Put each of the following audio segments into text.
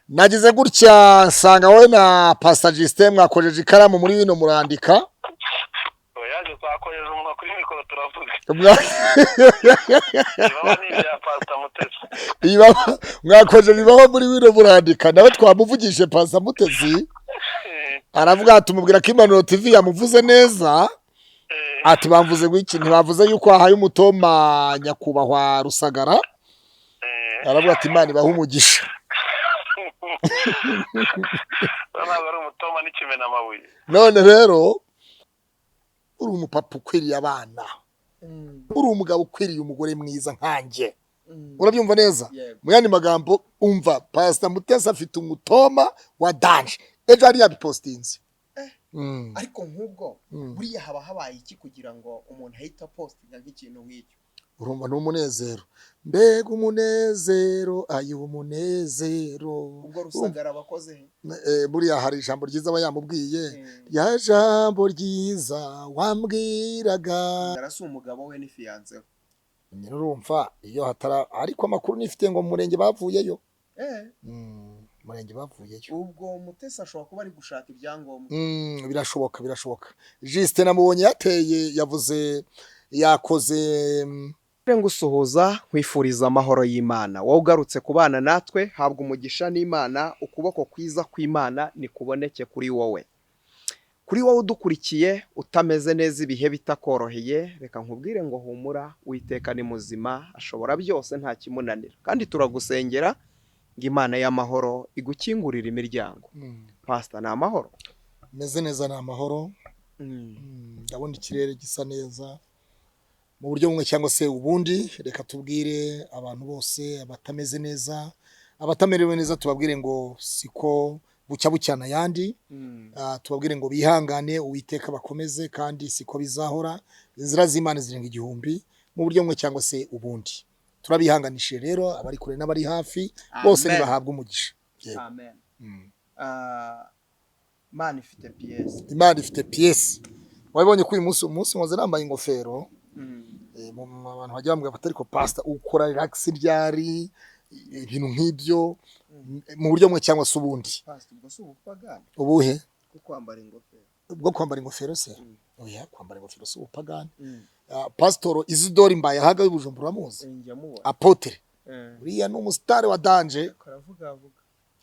nagize gutya nsanga wowe na Pastor Justin mwakojeje ikaramu muri bino murandika. Oyaje twakojeje umunwa kuri mikoro turavuga. Mwakojeje bibaho muri bino murandika nawe twamuvugije Pastor Mutesi. Aravuga atumubwira ko Impanuro TV yamuvuze neza. Ati bamvuze gwiki ntibavuze yuko ahaye umutoma nyakubahwa Rusagara. Aravuga ati Imana ibaha umugisha. None rero uri umupapa ukwiriye abana, uri umugabo ukwiriye umugore mwiza nkanjye, urabyumva neza? Mu yandi magambo umva Pastor Mutesi afite umutoma wa danje, ejo ari yabipostinze. Ariko nk'ubwo buriya haba habaye iki kugira ngo umuntu ahita postinga nk'ikintu nk'icyo? Urumva n'umunezero, mbega umunezero, ayo umunezero. Ubwo Rusagara abakoze buriya hari ijambo ryiza aba yamubwiye, ya jambo ryiza wambwiraga. Arasi umugabo we ni fiance we. Nyine urumva iyo hatara, ariko amakuru nifite ngo mu murenge bavuyeyo. Murenge bavuyeyo. Ubwo Mutesi ashobora kuba ari gushaka ibyangombwa. Birashoboka. Justin namubonye yateye yavuze yakoze ngusuhuza nkwifuriza amahoro y'Imana. Wowe ugarutse kubana natwe habwa umugisha n'Imana, ukuboko kwiza kw'Imana nikuboneke kuri wowe. Kuri wowe udukurikiye utameze neza ibihe bitakoroheye, reka nkubwire ngo humura, Uwiteka ni muzima, ashobora byose nta kimunanira. Kandi turagusengera ngo Imana y'amahoro igukingurira imiryango. Pastor, na amahoro? Meze neza, na amahoro. Ndabona ikirere gisa neza mu buryo bumwe cyangwa se ubundi. Reka tubwire abantu bose abatameze neza, abatamerewe neza, tubabwire ngo siko bucya bucyana yandi. Tubabwire ngo bihangane, Uwiteka bakomeze, kandi siko bizahora. Inzira z'Imana zirenga igihumbi mu buryo bumwe cyangwa se ubundi. Turabihanganishije rero abari kure n'abari hafi bose nibahabwa umugisha. Amen. Imana ifite pièce. Imana ifite pièce. Wabonye ko uyu munsi nkoze nambaye ingofero. Mu abantu bajya bambwira batari ko Pastor ukora relax ryari ibintu nk'ibyo mu buryo bumwe cyangwa se ubundi. Pastor ubwo si ubupagani. Ubuhe? Kwambara ingofero. Ubwo kwambara ingofero se? Oya, kwambara ingofero si ubupagani. Pastor Isidore Mbaye haga y'Ubujumbura muzi. Apotre. Uriya ni umusitari wa danje.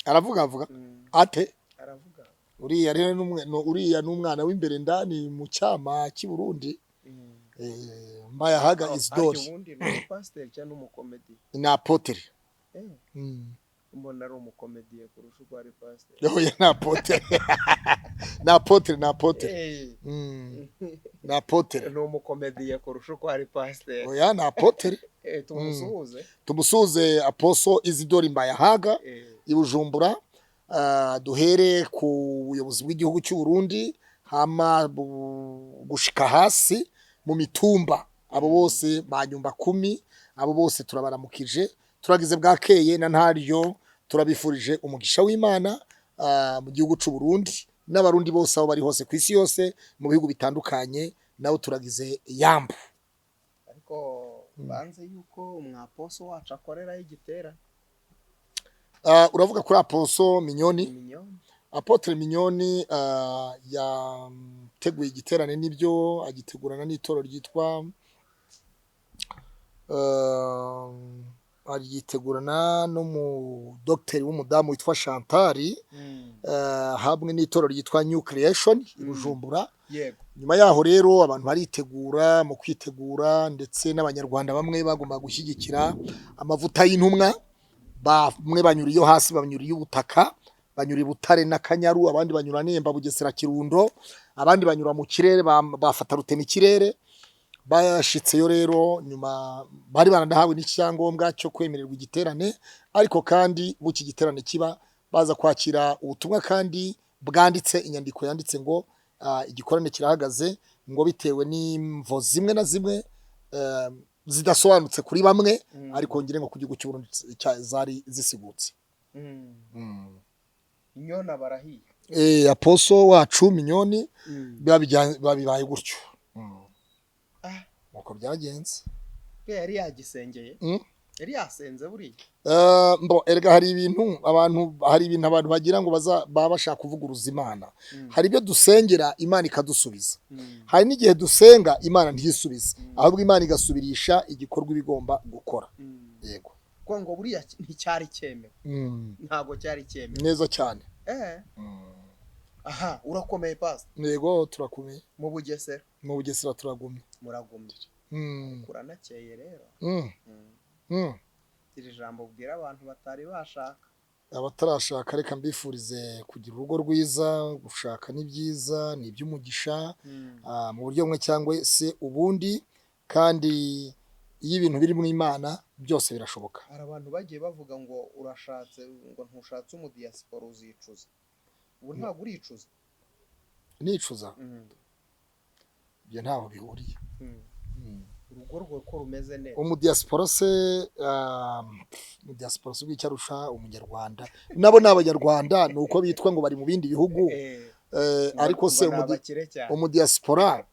Aravuga. Ate? Aravuga. Uriya rero uriya n'umwana w'imbere ndani mu cyama cy'i Burundi. Mbaye haga Isidore. Ubundi ni pastor cyangwa umukomedi? Ni apotre. Mbona ari umukomediye kurusha uko ari pastor. Oya, ni apotre. Ni apotre. Ni apotre. Ni umukomediye kurusha uko ari pastor. Oya, ni apotre. Tumusuze Apostle Isidore Mbaye haga i Bujumbura. Duhere ku buyobozi bw'igihugu cy'u Burundi, hama gushika hasi mu mitumba, abo bose banyumba 10, abo bose turabaramukije, turagize bwakeye na ntaryo, turabifurije umugisha w'Imana mu gihugu cy'u Burundi n'abarundi bose aho bari hose ku isi yose mu bihugu bitandukanye, nawo turagize yambu. Ariko banze yuko umwaposo wacu akorera igitera. Uravuga kuri Apostle Mignoni? Apotre Mignoni yateguye igiterane n'ibyo agitegurana n'itoro ryitwa agitegurana no mu docteur w'umudamu witwa Chantari, hamwe n'itoro ryitwa New Creation i Bujumbura. Nyuma yaho rero abantu baritegura mu kwitegura, ndetse n'abanyarwanda bamwe bagomba gushyigikira amavuta y'intumwa. Bamwe banyuriye hasi, banyuriye ubutaka, banyuriye Butare na Kanyaru, abandi banyura Nemba, Bugesera, Kirundo, abandi banyura mu kirere, bafata rutema ikirere. Bashitseyo rero nyuma bari barandahawe n'icyangombwa cyo kwemererwa igiterane, ariko kandi buki giterane kiba baza kwakira ubutumwa kandi bwanditse, inyandiko yanditse ngo igikorane kirahagaze, ngo bitewe n'imvo zimwe na zimwe zidasobanutse kuri bamwe, ariko ngire ngo ku gihugu cy'u Burundi zari zisigutse. Mignoni barahiye. Apostle wacu Mignoni babibaye gutyo. Uko byagenze. Yari yagisengeye. yari yasenze buriya erega hari ibintu abantu bagira ngo baba bashaka kuvuguruza Imana. Hari ibyo dusengera Imana ikadusubiza, hari n'igihe dusenga Imana ntisubize, ahubwo Imana igasubirisha igikorwa ibigomba gukora. Yego, kuko ngo buriya nticyari cyemewe, ntabwo cyari cyemewe neza cyane. Aha, urakomeye pastor. Yego, turakomeye. Mu Bugesera turagumye. Muragumye. Kuranakeye rero. Iri jambo ubwira abantu batari bashaka. Abatarashaka reka mbifurize kugira urugo rwiza. Gushaka ni byiza, ni iby'umugisha mu buryo bumwe cyangwa se ubundi, kandi iyo ibintu biri mu Imana byose birashoboka. Hari abantu bagiye bavuga ngo urashatse, ngo ntushatse umudiyasipora uzicuza. Ubu ntabwo uricuza? Nicuza? Ibyo ntaho bihuriye. Urugo rwo ko rumeze neza. Umudiyasipora se umudiyasipora se ubwicyarusha umunyarwanda nabo ni abanyarwanda, ni uko bitwa ngo bari mu bindi bihugu, ariko se umudiyasipora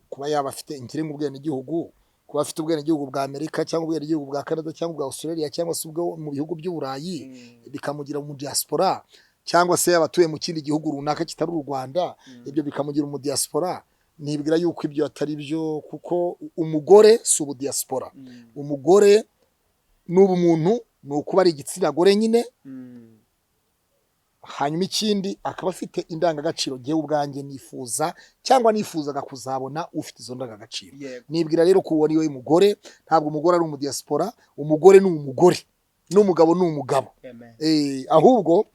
kuba yaba afite inkirenga ubwenegihugu, kuba afite ubwenegihugu bwa Amerika cyangwa ubwenegihugu bwa Canada cyangwa bwa Australia cyangwa se ubwo mu bihugu by'Uburayi bikamugira umudiyasipora, cyangwa se abatuye mu kindi gihugu runaka kitari u Rwanda, ibyo bikamugira umudiyasipora. Nibwira yuko ibyo atari byo, kuko umugore si ubudiyasipora. Umugore n'ubu muntu ni ukuba ari igitsina gore nyine, hanyuma ikindi akaba afite indangagaciro ngewe ubwanjye nifuza cyangwa nifuzaga kuzabona ufite izo ndangagaciro. Nibwira rero ko uwo ari we mugore, ntabwo umugore ari umudiyasipora. Umugore ni umugore, n'umugabo ni umugabo. Ahubwo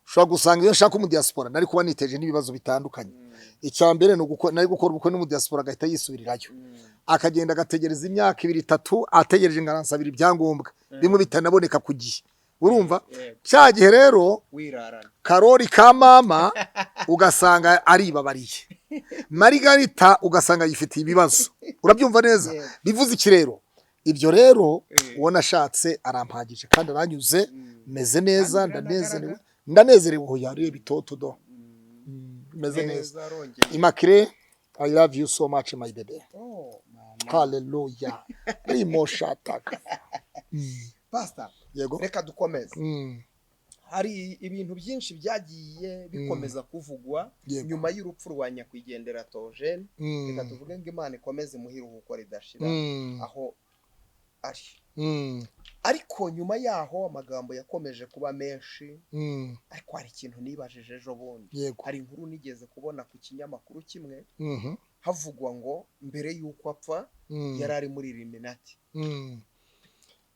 ushobora gusanga iyo nshaka umudiyasipora nari kuba niteje n'ibibazo bitandukanye. Icya mbere nari gukora ubukwe n'umudiyasipora agahita yisubirirayo, akagenda agategereza imyaka 2-3 ategereje ngo aransabira ibyangombwa bimwe bitanaboneka ku gihe. Urumva cya gihe rero karori ka mama ugasanga aribabariye, Marigarita ugasanga yifitiye ibibazo. Urabyumva neza? Bivuze iki rero? Ibyo rero uwo nashatse arampagije kandi aranyuze, meze neza, ndanezerewe hoya reba itoto do. Meze neza. Immaculée, I love you so much my baby. Hallelujah. Rimoshataka. Pastor, reka dukomeze. Hari ibintu byinshi byagiye bikomeza kuvugwa nyuma y'urupfu rwa nyakwigendera Theogene. Reka tuvuge ngo Imana ikomeze muhiruhuko ridashira aho ari. Ariko nyuma yaho amagambo yakomeje kuba menshi, ariko hari ikintu nibajije ejo bundi. Hari inkuru nigeze kubona ku kinyamakuru kimwe havugwa ngo mbere y'uko apfa yari ari muri Illuminati.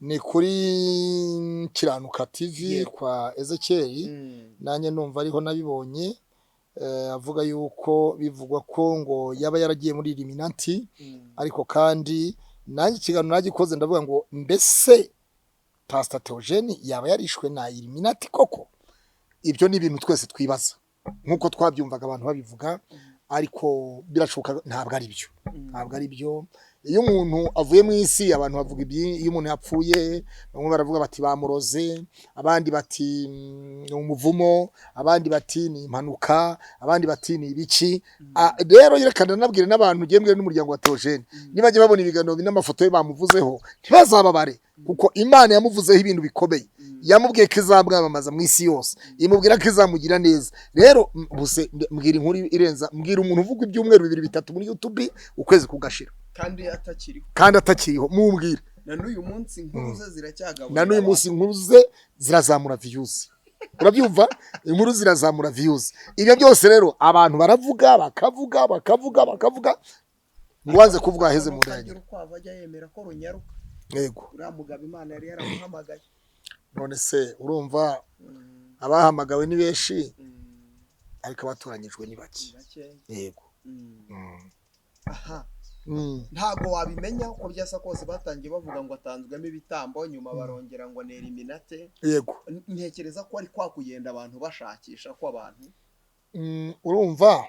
Ni kuri Kiranuka TV kwa Ezekiel, nanjye numva ariho nabibonye, avuga yuko bivugwa ko ngo yaba yaragiye muri Illuminati, ariko kandi nanjye ikiganiro nagikoze ndavuga ngo mbese Pastor Theogene yaba yarishwe na Illuminati koko? Ibyo ni ibintu twese twibaza nkuko twabyumvaga abantu babivuga, ariko birashoboka ntabwo ari byo. Iyo umuntu avuye mu isi abantu bavuga iyo umuntu yapfuye, bamwe baravuga bati bamuroze, abandi bati ni umuvumo, abandi bati ni impanuka, abandi bati ni ibiki. Rero yerekana nabwire n'abantu gembwe n'umuryango wa Theogene nibajye babona ibiganiro n'amafoto ye bamuvuzeho ntibazababare, kuko Imana yamuvuzeho ibintu bikomeye. Yamubwiye ko izamwamamaza mu isi yose, imubwira ko izamugira neza. Rero buse mbwira inkuru irenza, mbwira umuntu uvuga ibyumweru 2-3 muri YouTube ukwezi kugashira kandi atakiriho, mumbwire. Na n'uyu munsi inkuru ze ziracyagaburira, na n'uyu munsi inkuru ze zirazamura views. Urabyumva? Inkuru zirazamura views. Ibyo byose rero abantu baravuga bakavuga ngwanze kuvuga heze mu ndanye ukwava ajya yemera ko runyaruka. Yego, uramugaba Imana yari yaramuhamagaye. None se urumva abahamagawe ni benshi, ariko abatoranyijwe ni bake. Yego. Aha. Ntago wabimenya uko byasa kose batangiye bavuga ngo atanzwemo ibitambo, nyuma barongera ngo ni Illuminati. Yego. Ntekereza ko ari kwa kugenda abantu bashakisha ko abantu urumva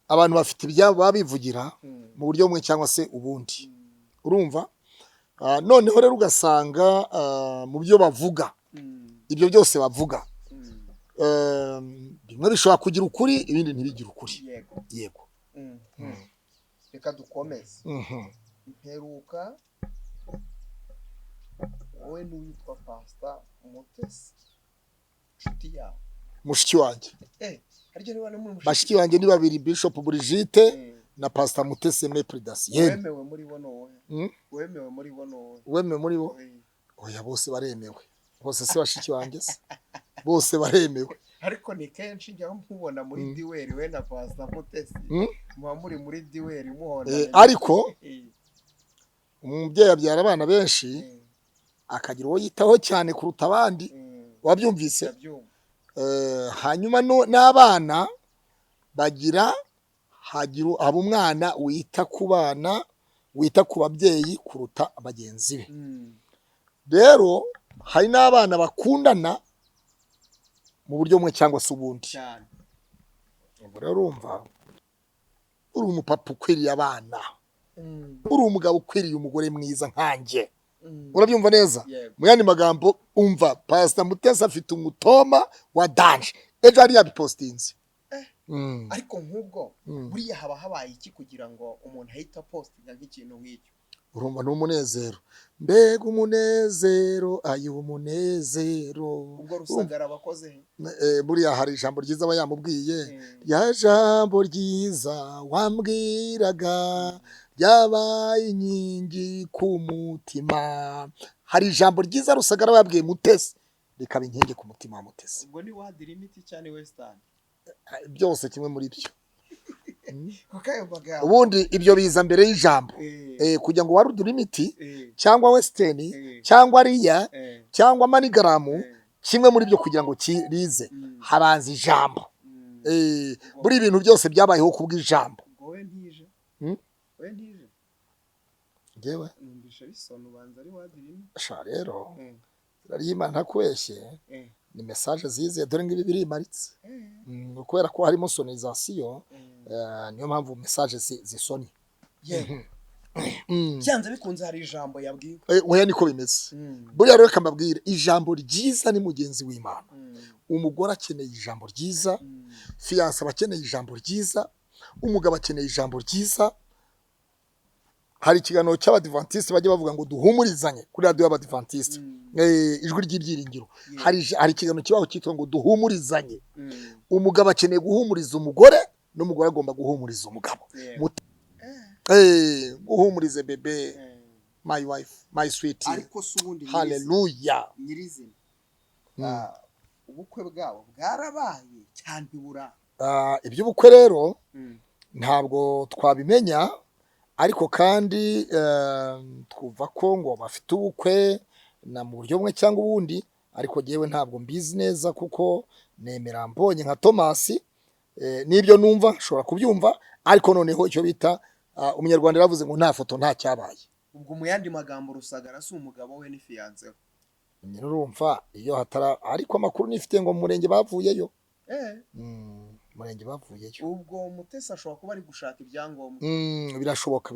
abantu bafite ibyabo babivugira mu buryo bumwe cyangwa se ubundi. Urumva? Noneho rero ugasanga mu byo bavuga, ibyo byose bavuga bimwe bishobora kugira ukuri, ibindi ntibigire ukuri. Yego. Reka dukomeze. mperuka wowe n'uwitwa Pastor Mutesi nshuti yawe mushiki wanjye harya niba muri bashiki wanjye ni babiri Bishop Brigitte na Pastor Mutesi Mepridasi wemewe muri bo no wemewe muri bo no wemewe muri bo oya bose baremewe bose se bashiki wanjye se bose baremewe ariko ni kenshi njya mubona muri diweri we na Pastor Mutesi muba muri muri diweri muhonda ariko umubyeyi abyara abana benshi akagira uwo yitaho cyane kuruta abandi wabyumvise hanyuma n'abana bagira haba umwana wita ku bana wita ku babyeyi kuruta abagenzi be rero hari n'abana bakundana mu buryo bumwe cyangwa se ubundi ubwo rero urumva uri umupapa ukwiriye abana uri umugabo ukwiriye umugore mwiza nkanjye urabyumva neza mu yandi magambo umva Pastor Mutesi afite umutoma wa danje ejo ari yabipostinze ariko nk'ubwo buriya haba habaye iki kugira ngo umuntu ahita postinga nk'ikintu nk'icyo urumva n'umunezero mbega umunezero ayo umunezero ubwo Rusagara abakoze buriya hari ijambo ryiza aba yamubwiye ya jambo ryiza wambwiraga ryabaye inkingi ku mutima hari ijambo ryiza Rusagara babwiye Mutesi rikaba inkingi ku mutima wa Mutesi ubwo ni word limit cyane Western byose kimwe muri byo ubundi ibyo biza mbere y'ijambo kugira ngo word limit cyangwa Western cyangwa Riya cyangwa Manigaramu kimwe muri byo kugira ngo kirize habanza ijambo buri ibintu byose byabayeho kubw'ijambo ngewe sha rero Imana ntakubeshye ni message zize dore ngibi birimaritse kubera ko harimo sonorisation niyo mpamvu message zisoni byanze bikunze hari ijambo yabwiwe oya niko bimeze buriya rero kamabwire ijambo ryiza ni mugenzi w'Imana umugore akeneye ijambo ryiza fiance abakeneye ijambo ryiza umugabo akeneye ijambo ryiza hari ikiganiro cy'abadivantiste bajye bavuga ngo duhumurizanye kuri radio y'abadivantiste ijwi ry'ibyiringiro hari ikiganiro kibaho cyitwa ngo duhumurizanye umugabo akeneye guhumuriza umugore n'umugore agomba guhumuriza umugabo guhumurize bebe my wife my sweet ariko subundi haleluya nyirizina ubukwe bwabo bwarabaye cyane bura iby'ubukwe rero ntabwo twabimenya ariko kandi twumva ko ngo bafite ubukwe na mu buryo bumwe cyangwa ubundi ariko jewe ntabwo mbizi neza kuko nemera mbonye nka Thomas nibyo numva nshobora kubyumva ariko noneho icyo bita umunyarwanda yavuze ngo nta foto nta cyabaye ubwo mu yandi magambo Rusagara si umugabo we ni fiance we urumva iyo hatara ariko amakuru nifite ngo mu murenge bavuyeyo murenge bavuyeyo ubwo Mutesi ashobora kuba ari gushaka ibyangombwa birashoboka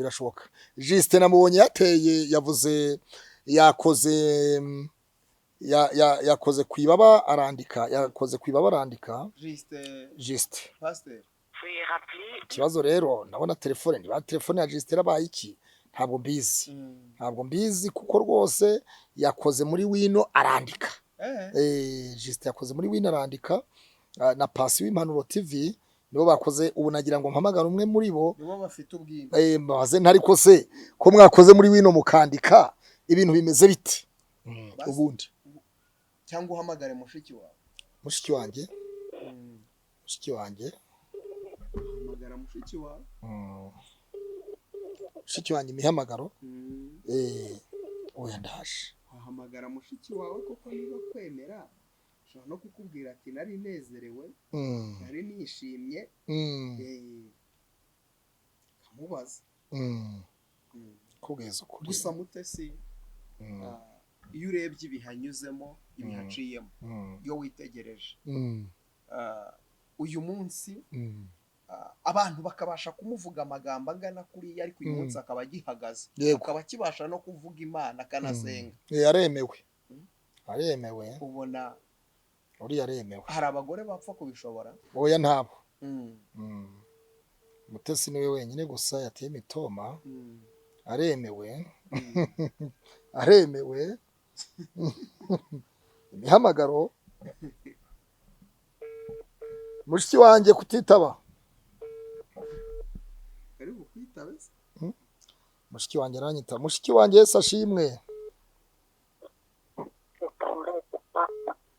Juste namubonye yateye yavuze yakoze kwibaba arandika Juste pasteur ikibazo rero ndabona telefone niba telefone ya Juste rabaye iki ntabwo mbizi kuko rwose yakoze muri wino arandika Juste yakoze muri wino arandika na Pasi w'Impanuro TV nibo bakoze ubu nagira ngo mpamagara umwe muri bo nibo bafite ubwimba mbaze ntariko se ko mwakoze muri wino mukandika ibintu bimeze biti ubundi cyangwa uhamagare mushiki wanjye hamagara mushiki wawe mushiki wanjye imihamagaro oya ndaje wahamagara mushiki wawe kuko niba kwemera no kukubwira ati nari nezerewe nari nishimye kamubaza kugeza kuri gusa Mutesi iyo urebye ibihanyuzemo ibihaciyemo iyo witegereje uyu munsi abantu bakabasha kumuvuga amagambo angana kuriya ariko uyu munsi akaba agihagaze akaba akibasha no kuvuga Imana akanasenga aremewe ubona uriya aremewe hari abagore bapfa kubishobora oya ntabo Mutesi niwe wenyine gusa yateye imitoma aremewe aremewe imihamagaro mushiki wanjye kutitaba mushiki wanjye aranyita mushiki wanjye Yesu ashimwe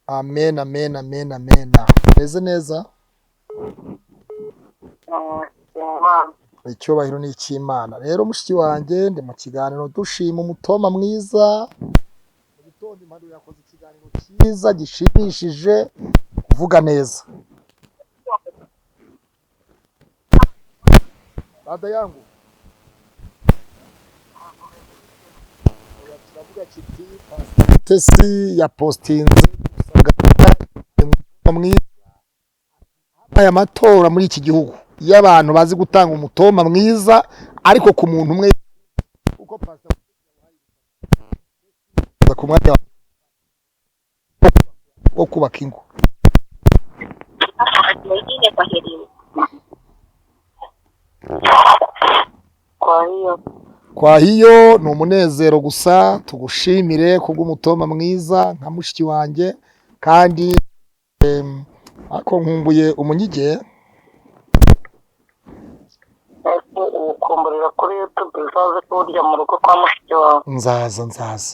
amen amen amen amen meze neza icyubahiro ni icy'Imana rero mushiki wanjye ndi mu kiganiro dushima umutoma mwiza mu gitondo impanuro yakoze ikiganiro cyiza gishimishije kuvuga neza dada yangu kiravuga kiti Mutesi ya postinze mwiza aya matora muri iki gihugu y'abantu bazi gutanga umutoma mwiza ariko ku muntu umwe uko pastor ku mwanya wo kubaka ingo kwa hiyo ni umunezero gusa tugushimire kubw'umutoma mwiza nka mushiki wanjye kandi ako nkumbuye umunyige ukumburira kuri YouTube uzaze kurya mu rugo kwa mushiki wawe nzaza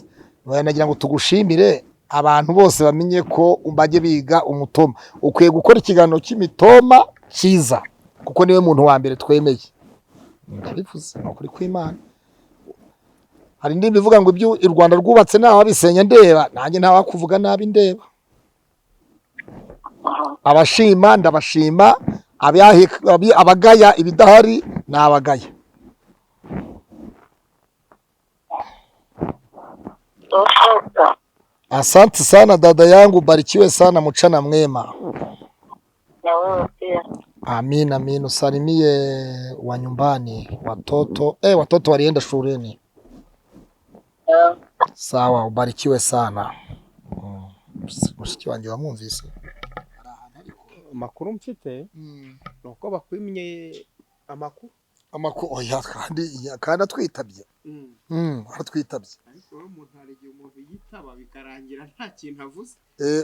nagira ngo tugushimire abantu bose bamenye ko bajye biga umutoma ukwiye gukora ikiganiro cy'imitoma cyiza kuko niwe muntu wa mbere twemeye ndabivuze ukuri kw'Imana hari indimi ivuga ngo ibyo u Rwanda rwubatse ntaho abisenya ndeba nanjye ntaho kuvuga nabi ndeba abashima ndabashima abagaya ibidahari ni abagaya asante sana dada yangu barikiwe sana mchana mwema na wewe pia amin amin usalimie wa nyumbani watoto walienda shuleni sawa ubarikiwe sana mushiki wanjye wamwumvise amakuru mfite nuko bakwimye amakuru oya kandi atwitabye aratwitabye ariko umuntu hari igihe umuntu yitaba bikarangira nta kintu avuze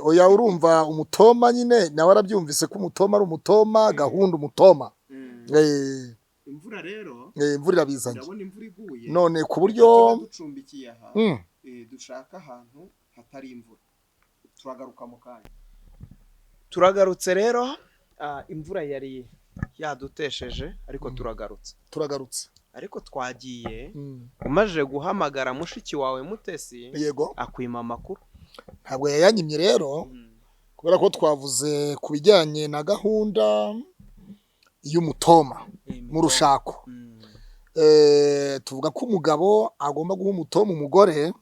oya urumva umutoma nyine nawe arabyumvise ko umutoma ari umutoma gahunda umutoma imvura rero imvura irabizanye ndabona imvura iguye none ku buryo ducumbikiye aha dushaka ahantu hatari imvura turagaruka mu kanya turagarutse rero imvura yari yadutesheje ariko turagarutse ariko twagiye umaze guhamagara mushiki wawe Mutesi yego akwima amakuru ntabwo yayanyimye rero kubera ko twavuze ku bijyanye na gahunda y'umutoma mu rushako tuvuga ko umugabo agomba guha umutoma umugore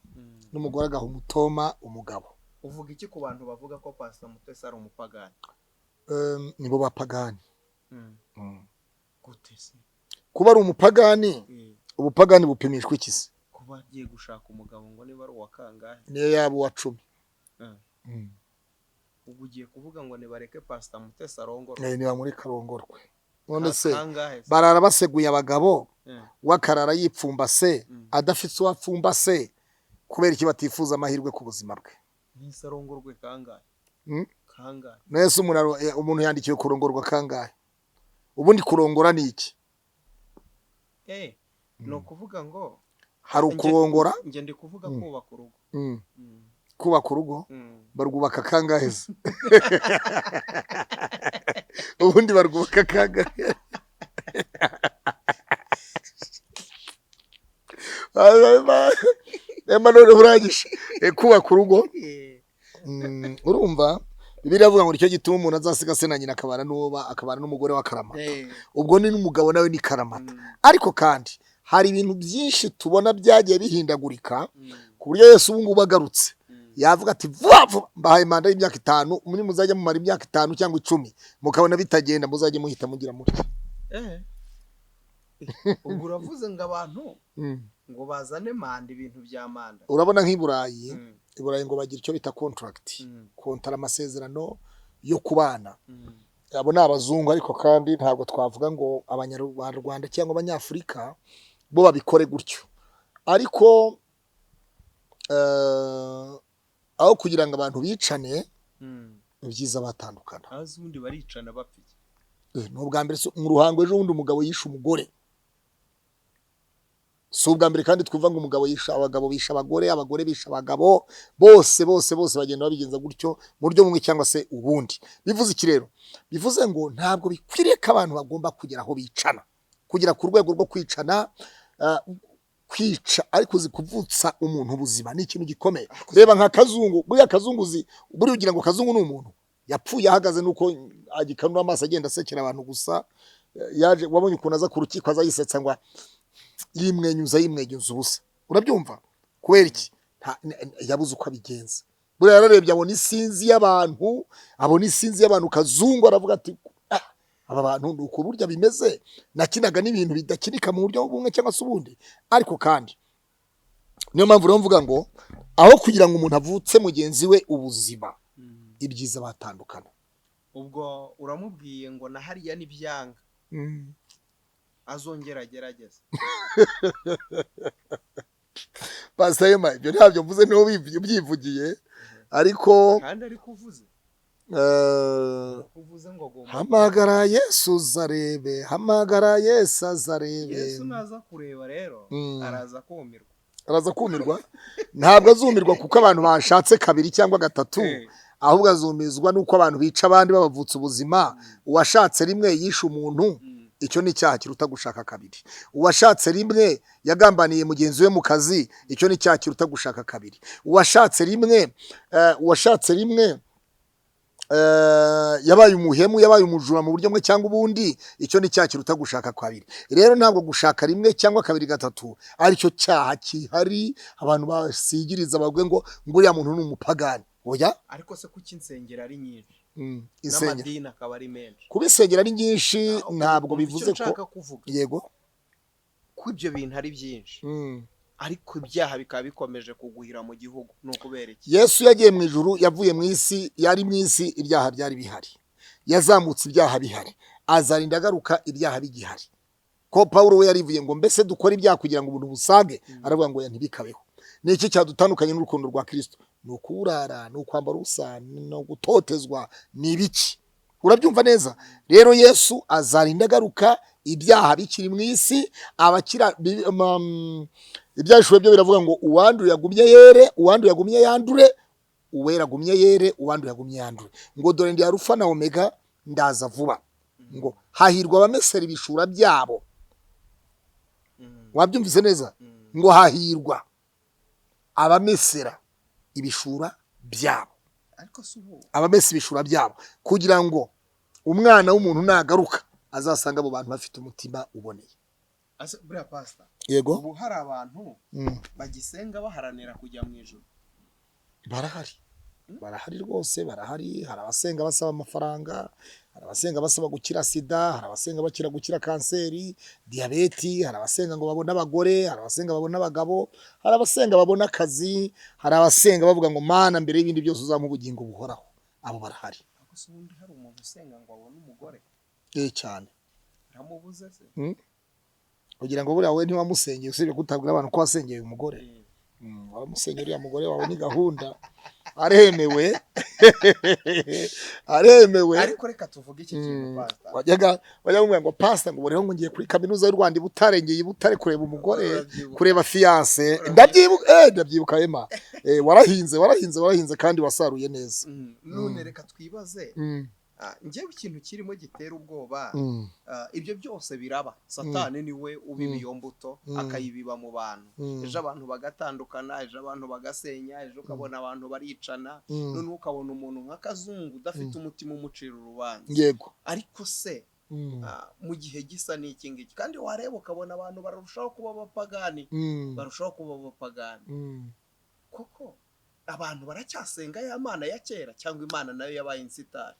n'umugore agaha umutoma umugabo uvuga iki ku bantu bavuga ko Pastor Mutesi ari umupagani nibo bapagani Mutesi kuba ari umupagani ubupagani bupimishwa iki se kuba agiye gushaka umugabo ngo niba ari uwa kangahe niyo yaba uwa 10 ubwo ugiye kuvuga ngo nibareke Pastor Mutesi arongorwe niba muri karongorwe none se barara baseguye abagabo wakarara yipfumbase adafite uwapfumbase kubera iki batifuza amahirwe ku buzima bwe nisarongorwe kangahe nese umuntu yandikiye kurongorwa kangahe ubundi kurongora ni iki no kuvuga ngo hari ukurongora nge ndi kuvuga kubaka urugo kubaka urugo barwubaka kangahe se ubundi barwubaka kangahe none uragisha kubaka urugo urumva Bibiliya avuga ngo nicyo gituma umuntu azasiga se na nyina akabana n'umugore wa karamata ubwo ni n'umugabo nawe ni karamata ariko kandi hari ibintu byinshi tubona byagiye bihindagurika ku buryo Yesu ubu ngubu agarutse yavuga ati vuba mbahaye manda y'imyaka 5 muri muzajya mumara imyaka 5 cyangwa 10 mukabona bitagenda muzajye muhita mugira mutya ubwo uravuze ngo abantu ngo bazane manda ibintu bya manda urabona nk'iburayi ngo bagira icyo bita contract kontara amasezerano yo kubana abo ni abazungu ariko kandi ntabwo twavuga ngo abanyarwanda cyangwa abanyafrika bo babikore gutyo ariko aho kugira ngo abantu bicane ni byiza batandukana. azi undi baricana bapfike ni ubwa mbere mu ruhango ejo bundi umugabo yishe umugore, si ubwa mbere kandi twumva ngo umugabo yishe abagabo, bishe abagore, abagore bishe abagabo, bose bagenda babigenza gutyo mu buryo bumwe cyangwa se ubundi. Bivuze iki rero? Bivuze ngo ntabwo bikwiriye ko abantu bagomba kugera aho bicana, kugera ku rwego rwo kwicana. Kwica ariko uzi kuvutsa umuntu ubuzima ni ikintu gikomeye. Reba nka Kazungu, buriya Kazungu buriya ugira ngo Kazungu ni umuntu yapfuye ahagaze nuko agikanura amaso agenda asekera abantu gusa. Yaje wabonye ukuntu aza ku rukiko aza yisetsa ngo yimwenyuza ubusa. Urabyumva? Kubera iki? Yabuze uko abigenza. Buriya yararebye abona isinzi y'abantu, Kazungu aravuga ati aba bantu nuko burya bimeze, nakinaga n'ibintu bidakinika mu buryo bumwe cyangwa se ubundi. Ariko kandi niyo mpamvu rero mvuga ngo aho kugira ngo umuntu avutse mugenzi we ubuzima, ibyiza batandukana. Ubwo uramubwiye ngo na hariya n'ibyanga azongera agerageza. Pasayema ibyo ntabyo mvuze, niho ubyivugiye, ariko kandi ariko uvuze ngo hamagara Yesu zarebe, hamagara Yesu azarebe. Yesu naza kureba rero araza kumirwa. Ntabwo azumirwa kuko abantu bashatse kabiri cyangwa gatatu, ahubwo azumizwa nuko abantu bica abandi babavutsa ubuzima. Uwashatse rimwe yishe umuntu, icyo ni icyaha kiruta gushaka kabiri. Uwashatse rimwe yagambaniye mugenzi we mu kazi, icyo ni icyaha kiruta gushaka kabiri. Uwashatse rimwe yabaye umuhemu, yabaye umujura mu buryo bumwe cyangwa ubundi, icyo ni icyaha kiruta gushaka kabiri. Rero ntabwo gushaka rimwe cyangwa kabiri gatatu aricyo cyaha kihari abantu basigiriza bavuge ngo uriya muntu ni umupagani. Oya, ariko se kuki insengero ari nyinshi n'amadini akaba ari menshi? Kuba insengero ari nyinshi ntabwo bivuze ko yego ko ibyo bintu ari byinshi, ariko ibyaha bikaba bikomeje kuguhira mu gihugu. Ni ukubera iki? Yesu yagiye mu ijuru, yavuye mu isi, yari mu isi ibyaha byari bihari, yazamutse ibyaha bihari, azarinda agaruka ibyaha bigihari. Ko Pawulo we yarivuye ngo mbese dukora ibyaha kugira ngo ubuntu busage, aravuga ngo ntibikabeho. Ni iki cyadutandukanye n'urukundo rwa Kristo? Ni ukurara, ni ukwambara ubusa, no gutotezwa, ni ibiki? Urabyumva neza? Rero Yesu azarinda agaruka ibyaha bikiri mu isi, abakira ibyashwe byo biravuga ngo uwanduye yagumye yere, uwanduye yagumye yandure, uwera agumye yere, uwanduye yagumye yandure. Ngo dore ndi Alufa na Omega, ndaza vuba. Ngo hahirwa abamesera ibishura byabo. Wabyumvise neza? Ngo hahirwa abamesera ibishura byabo, abamesa ibishura byabo, kugira ngo umwana w'umuntu nagaruka azasanga abo bantu bafite umutima uboneye. Buriya pastor, yego, ubu hari abantu bagisenga baharanira kujya mu ijuru? Barahari rwose, barahari. Hari abasenga basaba amafaranga, hari abasenga basaba gukira sida, hari abasenga bakira gukira kanseri, diyabeti, hari abasenga ngo babone abagore, hari abasenga babone abagabo, hari abasenga babone akazi, hari abasenga bavuga ngo Mana mbere y'ibindi byose uzampa ubugingo buhoraho. Abo barahari. Gusa ubundi hari umuntu usenga ngo abone umugore cyane, aramubuze se? kugira ngo buriya we ntiwamusengeye usibye kutabwira abantu ko wasengeye umugore. Waramusengeye uriya mugore wawe ni gahunda, aremewe. Ariko reka tuvuge iki kintu pastor. Wajyaga ngo pastor ngo boreho ngo ngiye kuri kaminuza y'u Rwanda Butarengeye Butare kureba umugore, kureba fiance. Ndabyibuka ema. Warahinze kandi wasaruye neza. None reka twibaze, njyewe ikintu kirimo gitera ubwoba, ibyo byose biraba. Satani niwe ubiba iyo mbuto, akayibiba mu bantu. Ejo abantu bagatandukana, ejo abantu bagasenya, ejo ukabona abantu baricana, none ukabona umuntu nka Kazungu udafite umutima umucira urubanza. Yego. Ariko se mu gihe gisa n'iki ngiki, kandi wareba ukabona abantu barushaho kuba abapagani, koko abantu baracyasenga ya Mana ya kera, cyangwa Imana nayo yabaye insitari?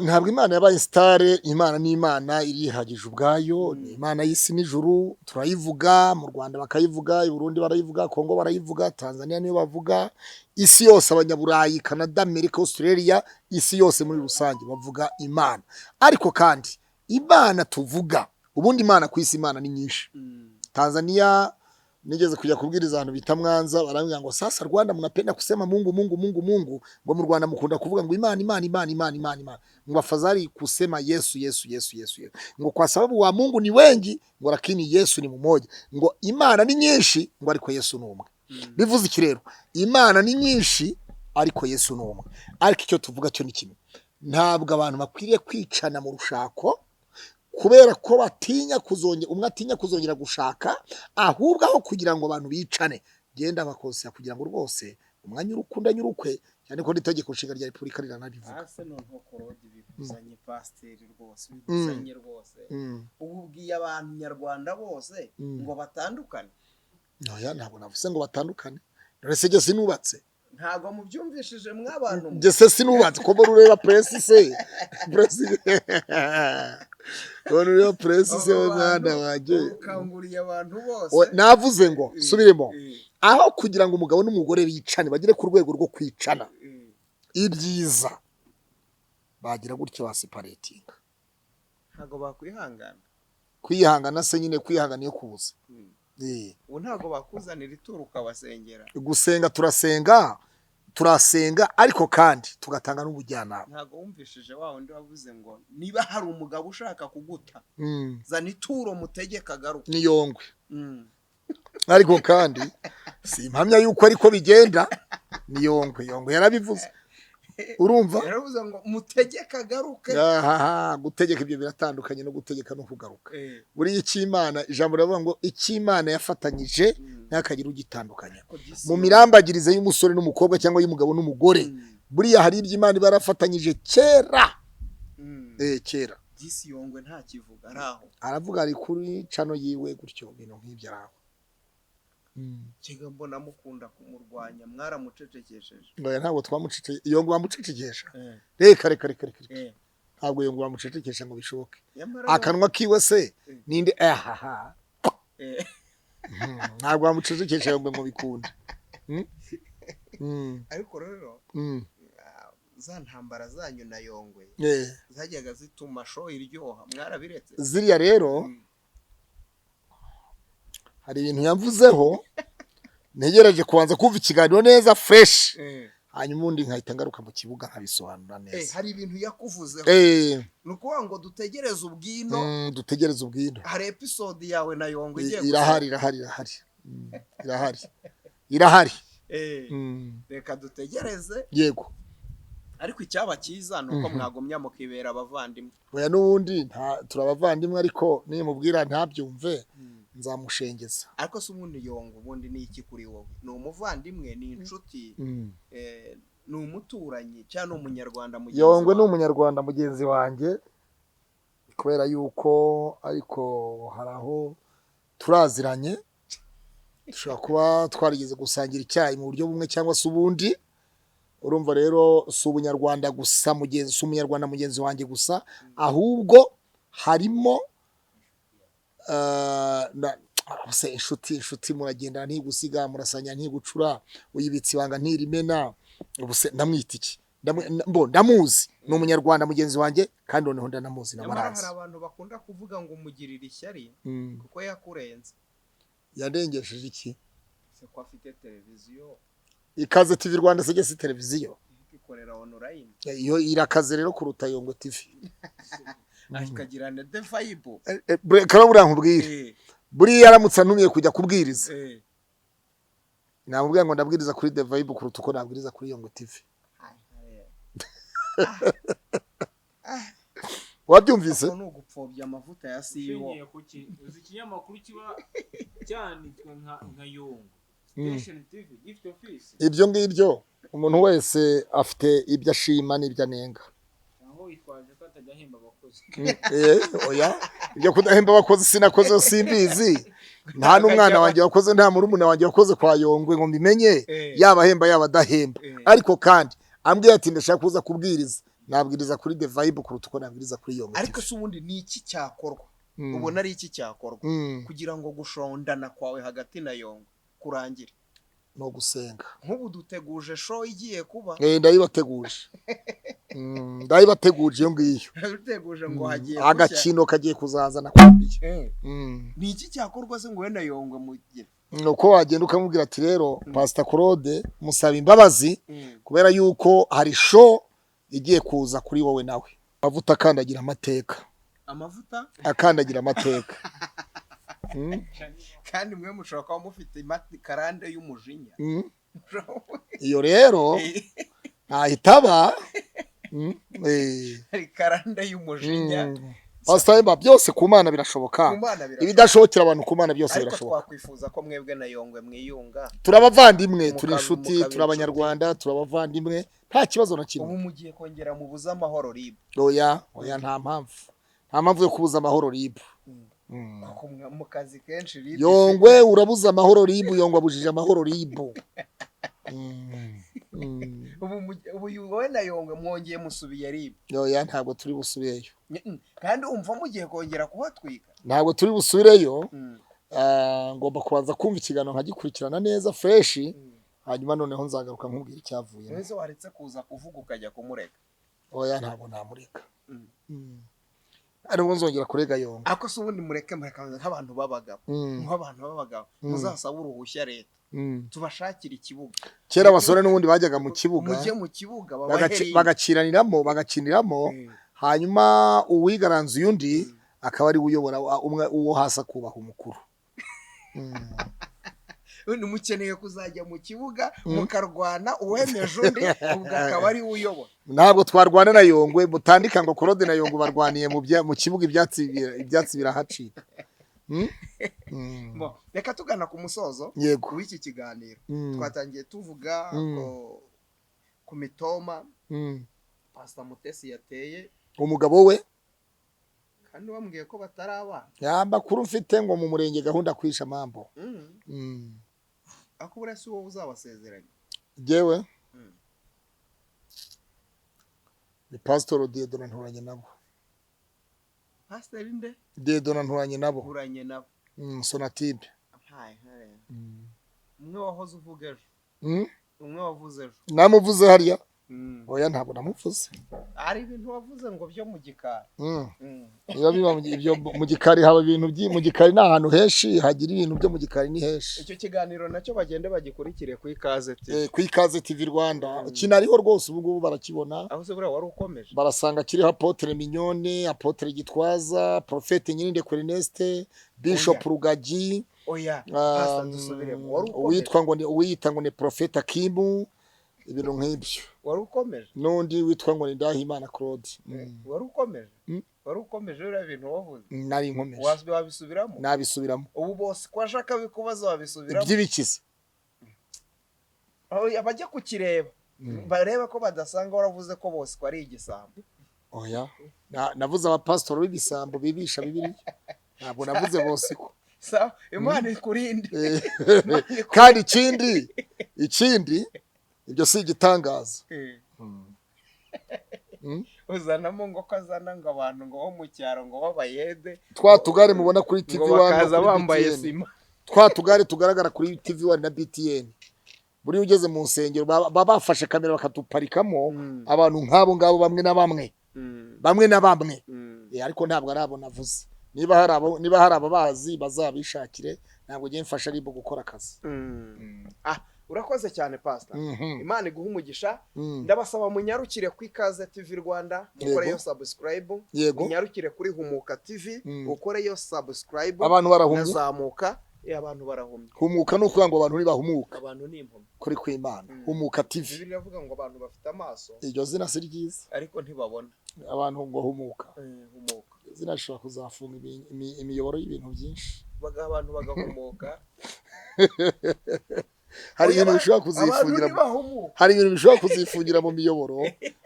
Ntabwo Imana yabaye insitari. Imana ni Imana irihagije ubwayo, ni Imana y'isi n'ijuru. Turayivuga, mu Rwanda bakayivuga, i Burundi barayivuga, Kongo barayivuga, Tanzania niyo bavuga, isi yose, Abanyaburayi, Canada, Amerika, Australia, isi yose muri rusange bavuga Imana. Ariko kandi Imana tuvuga, ubundi Imana ku isi Imana ni nyinshi. Tanzania nigeze kujya kubwiriza ahantu bita Mwanza, barambwira ngo sasa Rwanda mnapenda kusema Mungu Mungu Mungu Mungu, ngo mu Rwanda mukunda kuvuga ngo Imana Imana Imana Imana Imana Imana, ngo afadhali kusema Yesu Yesu Yesu Yesu Yesu, ngo kwa sababu wa Mungu ni wengi, ngo lakini Yesu ni mmoja, ngo Imana ni nyinshi, ngo ariko Yesu ni umwe. Bivuze iki rero? Imana ni nyinshi ariko Yesu ni umwe. Ariko icyo tuvuga cyo ni kimwe, ntabwo abantu bakwiriye kwicana mu rushako kubera ko batinya kuzongera, umwe atinya kuzongera gushaka, ahubwo aho kugira ngo abantu bicane, genda bakosera kugira ngo rwose umwanya urukunda nyurukwe, cyane ko n'itegeko nshinga rya Repubulika riranabivuga. Ase no ntokorodi bikuzanye pasiteri rwose, bikuzanye rwose. Ubu bwiye abantu nyarwanda bose ngo batandukane. Oya, ntabwo navuze ngo batandukane. Rese je sinubatse. Ntabwo mubyumvishije mwabantu. Je se sinubatse ko borureba press se. Press. Borureba press se mwana waje. Ukanguriye abantu bose. Navuze ngo subiremo. Aho kugira ngo umugabo n'umugore bicane bagire ku rwego rwo kwicana. Ibyiza bagira gutyo ba separating. Ntabwo bakwihangana. Kwihangana se nyine kwihangana yo kubuza. Ubu ntabwo bakuzanira ituro ukabasengera. Gusenga turasenga ariko kandi tugatanga n'ubujyanama. Ntabwo wumvishije wa wundi wavuze ngo niba hari umugabo ushaka kuguta zana ituro mutegeka garuka ni Yongwe. Ariko kandi si impamya yuko ariko bigenda, ni Yongwe yarabivuze. Urumva? Yaravuze ngo mutegeka garuke. Gutegeka ibyo biratandukanye no gutegeka no kugaruka. Buri ikimana ijambo ravuga ngo ikimana yafatanyije ntakagira ugitandukanya. Mu mirambagirize y'umusore n'umukobwa cyangwa y'umugabo n'umugore, buriya hari iby'Imana barafatanyije kera. Kera. Disi Yongwe nta kivuga araho. Aravuga ari kuri cano yiwe gutyo bintu nk'ibyo araho. Kiga mbona mukunda kumurwanya mwaramucecekesheje. Ngoya ntabwo twamucecekesha. Yongwe bamucecekesha. Reka. Ntabwo Yongwe bamucecekesha ngo bishoboke. Akanwa kiwe se ninde ntabwo bamucecekesha Yongwe ngo bikunde. Ariko rero za ntambara zanyu na Yongwe zajyaga zituma show iryoha, mwarabiretse. Ziriya rero hari ibintu yamvuzeho ntegereje kubanza kumva ikiganiro neza fresh, hanyuma undi nkahita ngaruka mu kibuga nkabisobanura neza. Hari ibintu yakuvuzeho nuko ngo dutegereze ubwino. Hari episode yawe na Yongwe igiye irahari. Reka dutegereze. Yego. Ariko icyaba cyiza nuko mwagomya mukibera abavandimwe. Oya n'ubundi turabavandimwe, ariko nimubwira ntabyumve nzamushengeza. Ariko se ubundi Yongwe ubundi ni iki kuri wowe? Ni umuvandimwe, ni inshuti, ni umuturanyi cyangwa umunyarwanda mugenzi? Yongwe ni umunyarwanda mugenzi wanjye, kubera yuko ariko haraho turaziranye, dushobora kuba twarigeze gusangira icyayi mu buryo bumwe cyangwa se ubundi. Urumva rero si umunyarwanda gusa mugenzi wanjye gusa, ahubwo harimo inshuti muragenda ntigusiga, murasanya ntigucura, uyibitse ibanga ntirimena. Ubuse ndamwita iki? Ndamuzi, ni umunyarwanda mugenzi wanjye kandi noneho ndanamuzi n'amarazi. Hari abantu bakunda kuvuga ngo umugirira ishyari kuko yakurenze. Yadengesheje iki? Se ko afite televiziyo. Ikaze TV Rwanda se si televiziyo. Ikorera online. Iyo irakaze rero kuruta Yongwe TV. Akagira na de Faibo. Karabura nkubwire. Buri yaramutse antumye kujya kubwiriza. Namubwira ngo ndabwiriza kuri de Faibo kuruta uko nabwiriza kuri Yongwe TV. Wabyumvise? No gupfobya amavuta ya CEO. Uzi ikinyamakuru kiba cyanditswe nka Yongwe. Ibyo ngibyo umuntu wese afite ibyo ashima n'ibyo anenga. Aho yitwaje ko atajya ahemba abakozi. Oya, ibyo kudahemba abakozi sinakoze simbizi. Nta n'umwana wanjye wakoze, nta murumuna wanjye wakoze kwa Yongwe ngo mbimenye yaba ahemba yaba adahemba. Ariko kandi ambwiye ati ndashaka kuza kubwiriza, nabwiriza kuri The Vibe kuruta uko nabwiriza kuri Yongwe. Ariko se ubundi ni iki cyakorwa? Ubona ari iki cyakorwa kugira ngo gushondana kwawe hagati na Yongwe kurangira? No gusenga. Nk'ubu duteguje show igiye kuba. Ndayibateguje iyo ngiyo. Duteguje ngo hagiye agakino kagiye kuzazana kwambiye. Ni iki cyakorwa se ngo wenda Yongwe mugira? nuko wagenda ukamubwira ati rero Pastor Claude musaba imbabazi kubera yuko hari show igiye kuza kuri wowe nawe. Amavuta akandagira amateka. Amavuta akandagira amateka. Kandi mwe mushobora kuba mufite karande y'umujinya. Iyo rero ntahitaba hari karande y'umujinya. Pastor byose ku Mana birashoboka. Ibidashobokera abantu ku Mana byose birashoboka. Ariko twakwifuza ko mwebwe na Yongwe mwiyunga. Turabavandimwe, turi inshuti, turabanyarwanda, turabavandimwe. Nta kibazo na kimwe. Ubu mugiye kongera mu buza amahoro ribu. Oya nta mpamvu. Nta mpamvu yo kubuza amahoro ribu. Mu kazi kenshi ribu. Yongwe urabuza amahoro ribu, Yongwe abujije amahoro ribu. Ubu wowe na Yongwe mwongeye musubiye ribu. Oya ntabwo turi busubireyo. Kandi umva mugiye kongera kuhatwika. Ntabwo turi busubireyo. Ngomba kubanza kumva ikiganiro nkagikurikirana neza fresh. Hanyuma noneho nzagaruka nkubwira icyavuye. Wese waretse kuza kuvuga ukajya kumureka. Oya ntabwo namureka. Ariko nzongera kurega Yongwe. Ako se ubundi mureke nk'abantu babagabo. Nk'abantu babagabo muzasaba uruhushya leta. Tubashakira ikibuga. Kera abasore n'ubundi bajyaga mu kibuga. Mujye mu kibuga bagaciraniramo hanyuma uwigaranze undi akaba ari uyobora umwe uwo hasa kubaha umukuru. Undi mukeneye kuzajya mu kibuga mukarwana uwemeje undi ubwo akaba ari uyobora. Ntabwo twarwana na Yongwe mutandika ngo Claude na Yongwe barwaniye mu kibuga ibyatsi birahacika. Reka tugana ku musozo w'iki kiganiro. Twatangiye tuvuga ku mitoma Pastor Mutesi yateye umugabo we, kandi bambwiye ko batarabana. Yamba kuri mfite ngo mu murenge gahunda kwisha mambo. Akubura si wowe uzabasezeranya. Jewe ni Pastor Diedona nturanye nabo. Pastor inde? Diedona nturanye nabo. Nturanye nabo. Sonatide. Umwe wahoze uvuga ejo. Umwe wavuze ejo. Namuvuze hariya. Oya ntabwo namuvuze. Ari ibintu wavuze ngo byo mu gikari. Iyo biba ibyo mu gikari haba ibintu mu gikari na ahantu henshi hagira ibintu byo mu gikari ni henshi. Icyo kiganiro nacyo bagende bagikurikire ku Ikaze TV. Ku Ikaze TV Rwanda. Kinariho rwose ubu ngubu barakibona. Aho se buriya wari ukomeje. Barasanga kiriho Apotre Mignone, Apotre Gitwaza, Prophète Nyirinde Corineste, Bishop Rugagi. Oya, Pastor dusubiremo. Wari ukomeje. Uwiyita ngo ni Prophète Akimu. Ibintu nk'ibyo. Wari ukomeje. Nundi witwa ngo ni Ndahimana Claude. Wari ukomeje. Wari ukomeje uriya bintu wavuze. Nari nkomeje. Wabisubiramo? Nabisubiramo. Ubu bose kwashaka bikubaza wabisubiramo. By'ibikiza. Aho abajya kukireba. Bareba ko badasanga waravuze ko bose ko ari igisambo. Oya. Navuze abapastor b'ibisambo bibisha Bibiliya. Ntabwo navuze bose ko. Sawa, Imana ikurinde. Kandi ikindi ibyo si igitangaza. Uzanamo ngo kazana ngo abantu ngo bo mu cyaro ngo babayede. Twatugare mubona kuri TV ngo bakaza bambaye sima. Twatugare tugaragara kuri TV 1 na BTN. Buri ugeze mu nsengero babafashe kamera bakatuparikamo abantu nk'abo ngabo bamwe na bamwe. Ariko ntabwo arabo navuze. Niba hari ababazi bazabishakire, ntabwo ngiye mfasha ribo gukora akazi. Urakoze cyane Pastor. Imana iguha umugisha. Ndabasaba munyarukire ku Ikaze TV Rwanda, ukore yo subscribe. Munyarukire kuri Humuka TV, ukore yo subscribe. Abantu barahumye. Nazamuka, abantu barahumye. Humuka no kuvuga ngo abantu ntibahumuka. Abantu ni impumyi. Kuri kw'Imana. Humuka TV. Bibiliya iravuga ngo abantu bafite amaso. Iryo zina si ryiza. Ariko ntibabona. Abantu ngo humuka. Humuka. Zina rishobora kuzafunga imiyoboro y'ibintu byinshi. Abantu bagahumuka. Hari ibintu bishobora kuzifungira mu miyoboro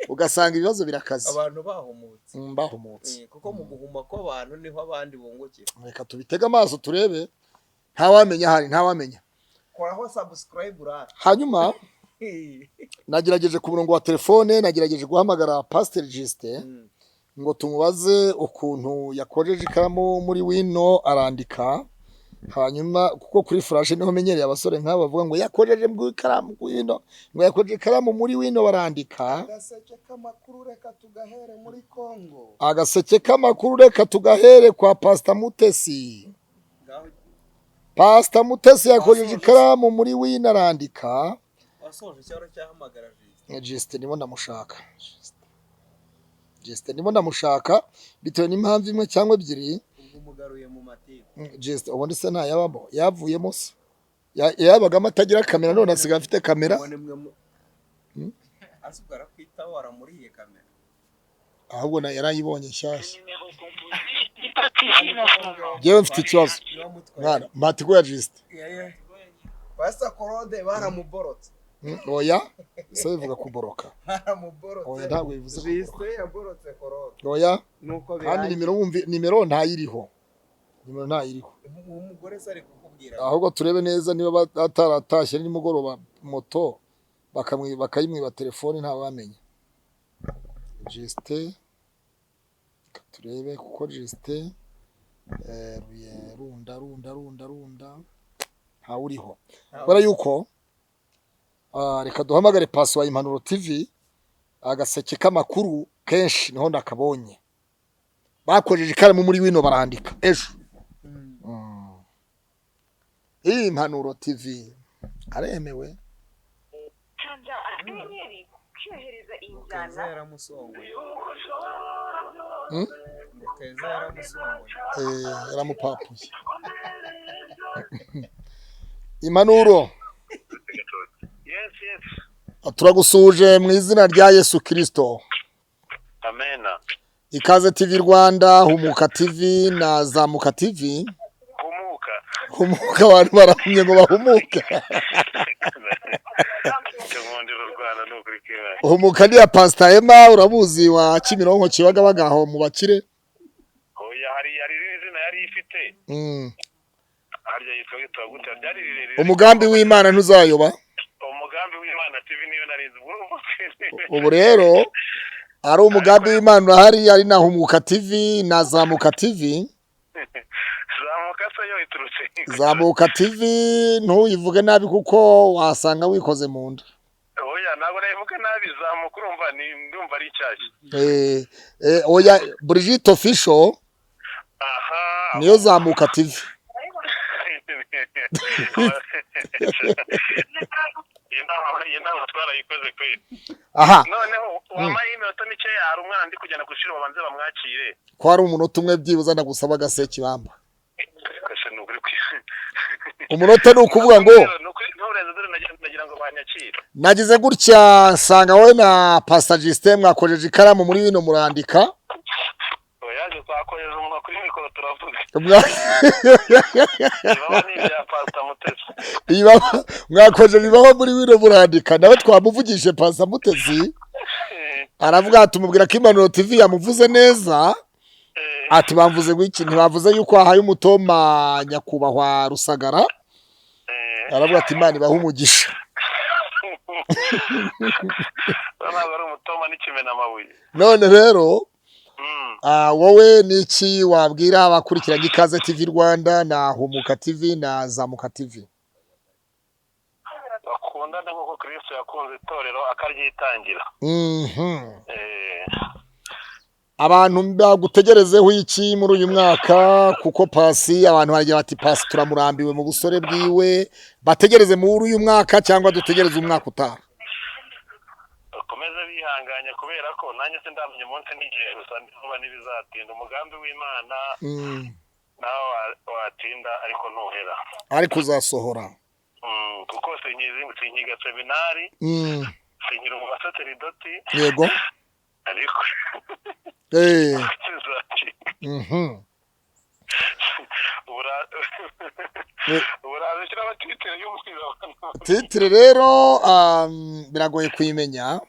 ugasanga ibibazo birakaze. Abantu bahumutse. Bahumutse. Kuko mu guhuma kw'abantu niho abandi bungukira. Reka tubitega amaso turebe. Ntawamenya. Koraho subscribe urara. Hanyuma nagerageje ku murongo wa telefone, nagerageje guhamagara Pastor Justin ngo tumubaze ukuntu yakojeje ikaramu muri wino arandika. Hanyuma kuko kuri flash niho menyereye abasore nk'aba bavuga ngo yakojeje mu ikaramu wino, ngo yakojeje ikaramu muri wino barandika. Agaseke k'amakuru reka tugahere muri Kongo. Agaseke k'amakuru reka tugahere kwa Pastor Mutesi. Pastor Mutesi yakojeje ikaramu muri wino arandika. Wasoje cyaro cyahamagara Just ndimo ndamushaka. Just ndimo ndamushaka bitewe n'impamvu imwe cyangwa ebyiri. Umugaruye mu matiku. Just ubundi se nta yabamo yavuyemo se. Yabagamo atagira kamera none asigaye afite kamera. Asubara kwita waramuriye kamera. Ahubwo na yarayibonye nshyashya. Jewe mfite ikibazo. Mwana matiko ya Just. Basa korode baramuborotse. Oya se bivuga kuboroka. Baramuborotse. Oya ntabwo bivuze Just yaborotse korode. Oya Nuko kandi nimero ntayiriho. Nimero ntayiriho. Umugore sari kukubwira. Ahubwo turebe neza niba ataratashye nimugoroba moto bakayimwiba telefone nta bamenya. Just turebe kuko Just runda nta uriho. Bara yuko reka duhamagare Paso wa Impanuro TV agaseke k'amakuru kenshi niho ndakabonye. Bakojeje ikaramu muri wino barandika ejo. Impanuro TV aremewe. Tanja akenyeri kyohereza injana. Yaramupapuye. Impanuro. Yes. Turagusuje mu izina rya Yesu Kristo. Amena. Ikaze TV Rwanda, Humuka TV na Zamuka TV. Humuka abantu barahumye ngo bahumuke. Humuka ni ya Pastor Emma uramuzi wa Kimironko Kibagabaga aho mu bakire. Oya hari izina yari ifite. Harya yitwa gute byari rirerire. Umugambi w'Imana ntuzayoba. Umugambi w'Imana TV niyo narinzi. Ubu rero ari umugambi w'Imana urahari ari na Humuka TV na Zamuka TV. Zamuka TV ntuyivuge nabi kuko wasanga wikoze mu nda. Oya ntabwo nayivuge nabi Zamuka urumva ndumva ari cyashye. Oya Brigitte Official. Aha. Niyo Zamuka TV. Inama twarayikoze kweli. Aha. Noneho wamaye iminota mike hari umwana ndi kujyana kushira babanze bamwakire. Ko hari umunota umwe byibuza ndagusaba gaseke bamba. Umunota nukuvuga ngo nagira ngo banyakire. Nagize gutya nsanga wowe na Pastor Justin mwakojeje ikaramu muri bino murandika. Oyaje twakojeje umunwa kuri mikoro turavuga. Mwakojeje bibaho muri bino murandika nawe twamuvugije Pastor Mutesi. Aravuga ati mubwira ko Impanuro TV yamuvuze neza. Ati bamvuze gwiki ntibavuze yuko ahaye umutoma nyakubahwa Rusagara. Aravuga ati Imana ibaha umugisha. Bari umutoma n'ikimena amabuye. None rero wowe niki wabwira abakurikiranye Ikaze TV Rwanda na Humuka TV na Zamuka TV? Bakundana nk'uko Kristo yakunze itorero akaryitangira. Abantu bagutegerezeho iki muri uyu mwaka kuko Pasi abantu baragira bati Pasi turamurambiwe mu busore bwiwe bategereze muri uyu mwaka cyangwa dutegereze umwaka utaha. Komeza bihanganye kubera ko nanjye se ndamenye umunsi n'igihe gusa ndumva nibizatinda umugambi w'Imana naho watinda ariko ntuhera ariko uzasohora kuko sinkiga seminari sinkira mu basaseridoti yego ariko uraza kiraba titire y'umupira. Titire rero biragoye kuyimenya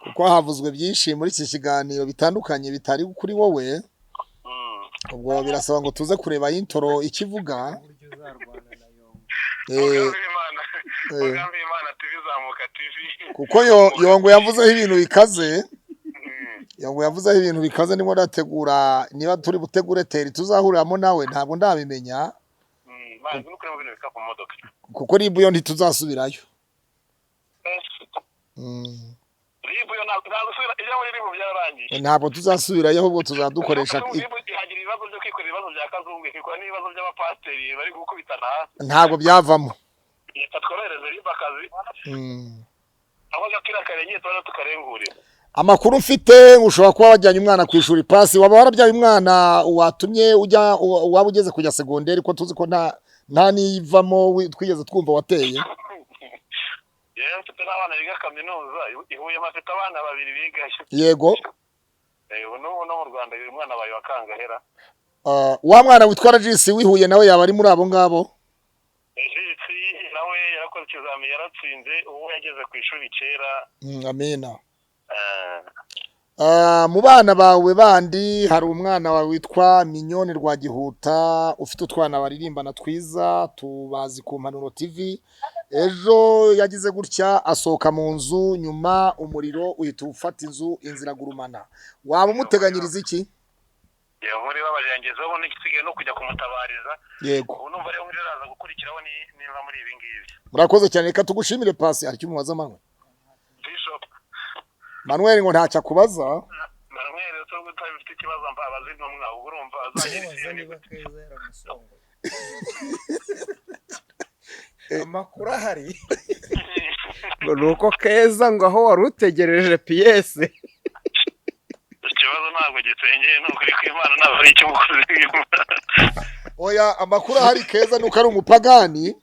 kuko havuzwe byinshi muri iki kiganiro bitandukanye bitari kuri wowe. Ubwo birasaba ngo tuze kureba intro ikivuga. Umugambi w'Imana TV Zamuka TV. Kuko yongo yavuzeho ibintu bikaze. Yongo yavuzeho ibintu bikaze nimo ndategura niba turi butegure teri tuzahuriramo nawe ntabwo ndabimenya. Kuko ribu yo ntituzasubirayo. ribu yo ntabwo usubira iyo muri ribu byararangiye ntabwo tuzasubirayo ahubwo tuzadukoresha ribu ihagira ibibazo byo kwikora ibibazo bya kazungu ikikora n'ibibazo by'abapasiteri bari gukubitana hasi ntabwo byavamo reka tworohereze ribu akazi aho gakira karengiye tuba tukarengurira amakuru mfite ushobora kuba wajyanye umwana ku ishuri pasi waba warabyaye umwana watumye waba ugeze kujya segonderi ko tuzi ko nta nivamo twigeze twumva wateye yewe mfite n'abana biga kaminuza ihuye mafite abana babiri biga yego n'ubu no mu Rwanda uyu mwana abaye wa kangahera wa mwana witwa Regis wihuye nawe yaba ari muri abo ngabo Regis nawe yarakoze ikizamini yaratsinze ubu yageze ku ishuri kera amena mu bana bawe bandi hari umwana wawe witwa Minyoni Rwagihuta ufite utwana baririmbana twiza tubazi ku Mpanuro TV ejo yagize gutya asohoka mu nzu nyuma umuriro uhita ufata inzu inzira gurumana waba umuteganyiriza iki muri babajengezeho n'igisigaye no kujya kumutabariza yego ubu numva rero muri raza gukurikiraho niba muri ibi ngibi murakoze cyane reka tugushimire pasi hari cyo mubaza manywe Bishop Manuel ngo ntacyo akubaza Manuel so gutabifite ikibazo mbabazi ntumwa urumva azagira niba keza yaramusongo amakuru ahari nuko keza ngo aho wari utegereje piyese ikibazo ntabwo gisengeye ni ukuri kw'Imana ntabwo ari icy'umukozi w'Imana oya amakuru ahari keza nuko ari umupagani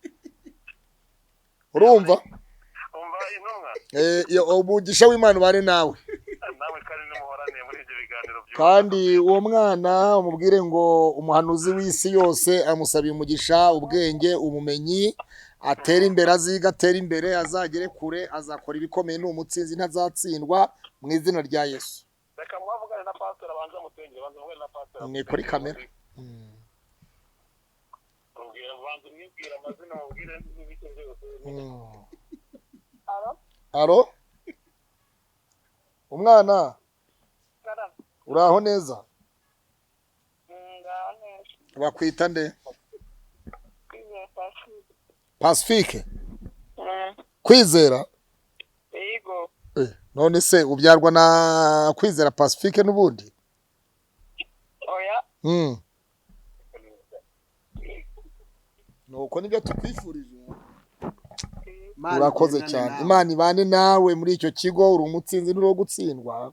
urumva umugisha w'Imana ubane nawe kandi n'umuhorane muri ibyo biganiro kandi uwo mwana umubwire ngo umuhanuzi w'isi yose amusabiye umugisha ubwenge ubumenyi atera imbere aziga atera imbere azagere kure azakora ibikomeye n'umutsinzi ntazatsindwa mu izina rya Yesu reka mwavugane na pastor abanza mutengere banza muvugane na pastor ni kuri kamera ubwira banza mwibwira amazina mubwire n'ibiki byose alo umwana uraho neza bakwita nde Pacifique kwizera yego none se ubyarwa na kwizera Pacifique n'ubundi oya nuko nibyo tukwifurije urakoze cyane Imana ibane nawe muri icyo kigo uri umutsinzi n'uro gutsindwa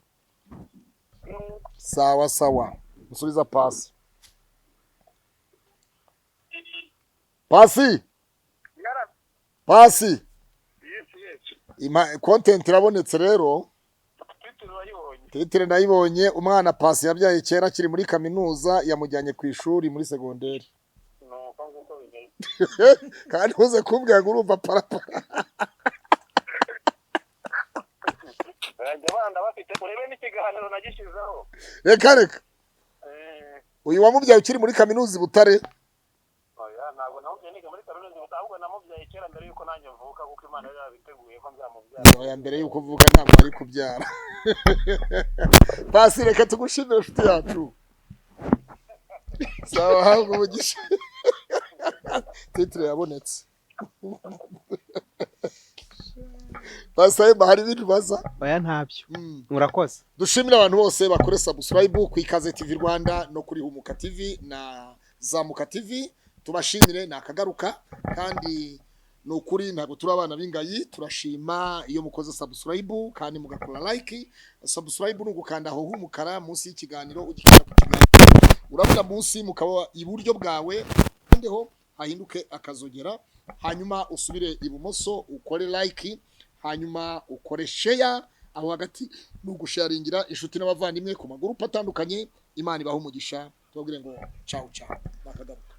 sawa sawa musubiza pasi content irabonetse rero titire nayibonye umwana pasi yabyaye kera akiri muri kaminuza yamujyanye ku ishuri muri segonderi kandi uze kumbwira ngo urumva parapara abana bafite urebe n'ikiganiro nagishizeho reka uyu wamubyaye ukiri muri kaminuza i Butare ntabwo namubyaye niga muri kaminuza gusa ahubwo namubyaye kera mbere yuko nanjye mvuka kuko Imana yari yabiteguye ko nzamubyara oya mbere yuko uvuka ntabwo ari kubyara pasi reka tugushimire inshuti yacu sawa habwa umugisha titire yabonetse basayemba hari ibintu baza oya ntabyo murakoze dushimira abantu bose bakore subscribe ku Ikaze TV Rwanda no kuri Humuka TV na Zamuka TV tubashimire nakagaruka kandi no kuri ntabwo turi abana b'ingayi turashima iyo mukoze subscribe kandi mugakora like subscribe n'ugukanda aho humukara munsi y'ikiganiro ugikora ku kiganiro urabona munsi mukaba iburyo bwawe kandi ho hahinduke akazogera hanyuma usubire ibumoso ukore like hanyuma ukore share aho hagati n'ugusharingira inshuti n'abavandimwe ku maguru atandukanye Imana ibaho umugisha tubabwire ngo ciao ciao bakagaruka